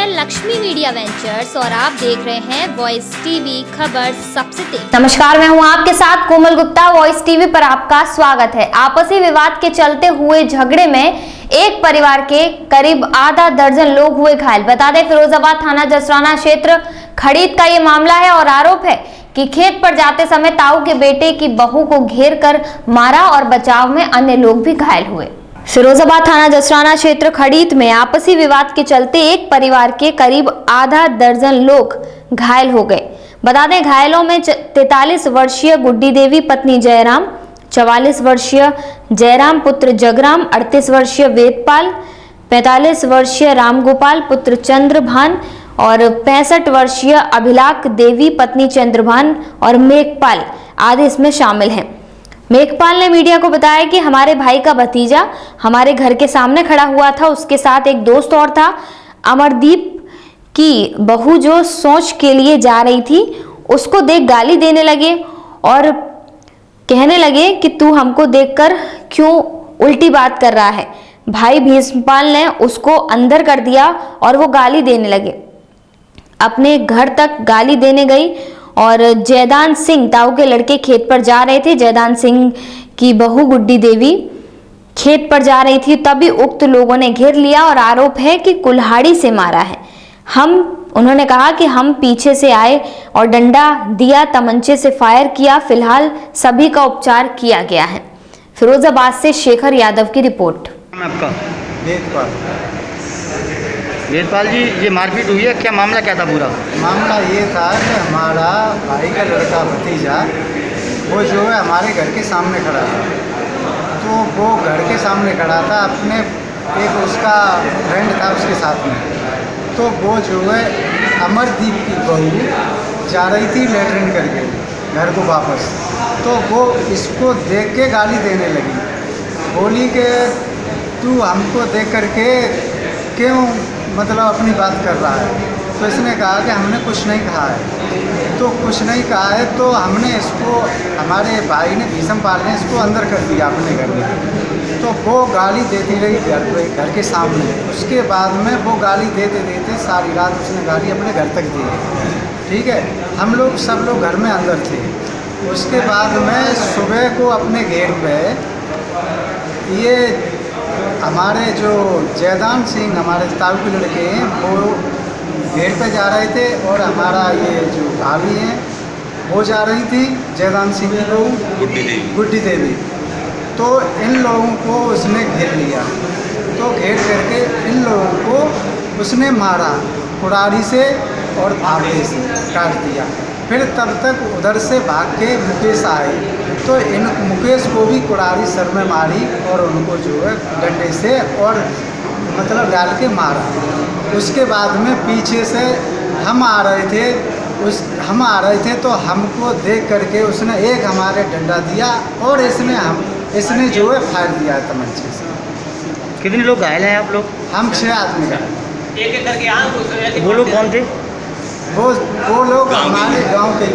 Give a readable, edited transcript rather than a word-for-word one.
मैं Lakshmi media ventures और आप देख रहे हैं वॉइस टीवी खबर सबसे तेज। नमस्कार, मैं हूं आपके साथ कोमल गुप्ता। वॉइस टीवी पर आपका स्वागत है। आपसी विवाद के चलते हुए झगड़े में एक परिवार के करीब आधा दर्जन लोग हुए घायल। बता दें, फिरोजाबाद थाना जसराना क्षेत्र खड़ीद का ये मामला है और आरोप है कि खेत पर जाते समय ताऊ के बेटे की बहू को घेर कर मारा और बचाव में अन्य लोग भी घायल हुए। फिरोजाबाद थाना जसराना क्षेत्र खड़ीद में आपसी विवाद के चलते एक परिवार के करीब आधा दर्जन लोग घायल हो गए। बता दें, घायलों में 43 वर्षीय गुड्डी देवी पत्नी जयराम, 44 वर्षीय जयराम पुत्र जगराम, 38 वर्षीय वेदपाल, 45 वर्षीय रामगोपाल पुत्र चंद्रभान और 65 वर्षीय अभिलाख देवी पत्नी चंद्रभान और मेघपाल आदि इसमें शामिल हैं। मेघपाल ने मीडिया को बताया कि हमारे भाई का भतीजा हमारे घर के सामने खड़ा हुआ था, उसके साथ एक दोस्त और था। अमरदीप की बहू जो सोच के लिए जा रही थी, उसको देख गाली देने लगे और कहने लगे कि तू हमको देखकर क्यों उल्टी बात कर रहा है। भाई भीष्मपाल ने उसको अंदर कर दिया और वो गाली देने लगे। अपने घर तक गाली देने गई और जयदान सिंह ताऊ के लड़के खेत पर जा रहे थे। जयदान सिंह की बहू गुड्डी देवी खेत पर जा रही थी, तभी उक्त लोगों ने घेर लिया और आरोप है कि कुल्हाड़ी से मारा है। उन्होंने कहा कि हम पीछे से आए और डंडा दिया, तमंचे से फायर किया। फिलहाल सभी का उपचार किया गया है। फिरोजाबाद से शेखर यादव की रिपोर्ट। आपका वेदपाल जी, ये मारपीट हुई है, क्या मामला क्या था पूरा? मामला ये था कि हमारा भाई का लड़का भतीजा वो जो है हमारे घर के सामने खड़ा था। तो वो घर के सामने खड़ा था, अपने एक उसका फ्रेंड था उसके साथ में। तो वो जो है अमरदीप की बहू जा रही थी लेटरिन करके घर को वापस। तो वो इसको देख के गाली देने लगी, बोली कि तू हमको देख करके क्यों मतलब अपनी बात कर रहा है। तो इसने कहा कि हमने कुछ नहीं कहा है। तो कुछ नहीं कहा है तो हमने इसको, हमारे भाई ने भीष्मपाल ने इसको अंदर कर दिया अपने घर में। तो वो गाली देती रही घर के सामने। उसके बाद में वो गाली देते देते सारी रात उसने गाली अपने घर तक दी। ठीक है, हम लोग सब लोग घर में अंदर थे। उसके बाद में सुबह को अपने घेर पे ये हमारे जो जयदान सिंह हमारे ताऊ के लड़के हैं वो घेर पे जा रहे थे और हमारा ये जो भाभी हैं वो जा रही थी जयदान सिंह की बहू गुड्डी देवी। तो इन लोगों को उसने घेर लिया। तो घेर करके इन लोगों को उसने मारा कुड़ारी से और धागे से काट दिया। फिर तब तक उधर से भाग के मुकेश आए तो इन मुकेश को भी कुड़ारी सर में मारी और उनको जो है डंडे से और मतलब डाल के मारा। उसके बाद में पीछे से हम आ रहे थे तो हमको देख करके उसने एक हमारे डंडा दिया और इसने जो है फायर दिया तमंचे से। कितने लोग घायल हैं आप लोग? हम 6 आदमी घायल। एक करके वो लोग कौन थे? वो लोग हमारे गांव के